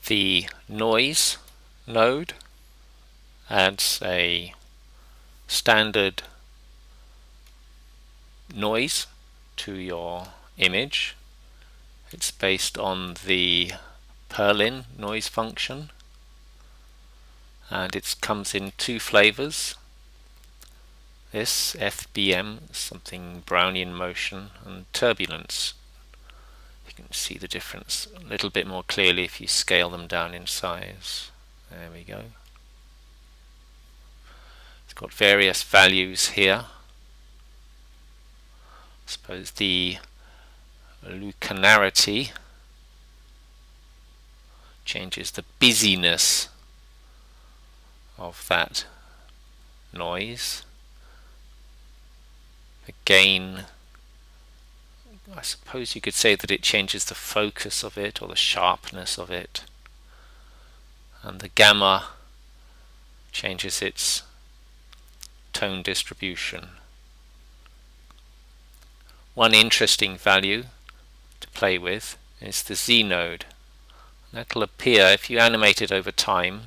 The noise node adds a standard noise to your image. It's based on the Perlin noise function, and it comes in two flavors. This FBM, something Brownian motion, and turbulence. You can see the difference a little bit more clearly if you scale them down in size. There we go. It's got various values here. I suppose the lucanarity changes the busyness of that noise. Again, I suppose you could say that it changes the focus of it or the sharpness of it. And the gamma changes its tone distribution. One interesting value to play with is the Z node. That'll appear, if you animate it over time,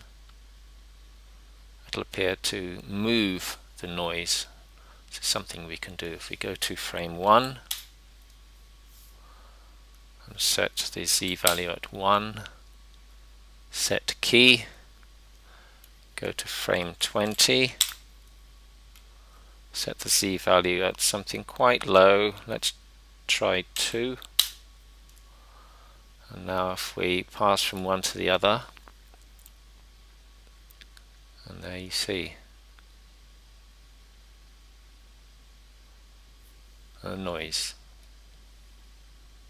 it'll appear to move the noise. This is something we can do. If we go to frame 1 and set the Z value at 1, set key, go to frame 20, set the Z value at something quite low. Let's try 2. And now if we pass from one to the other, and there you see a noise.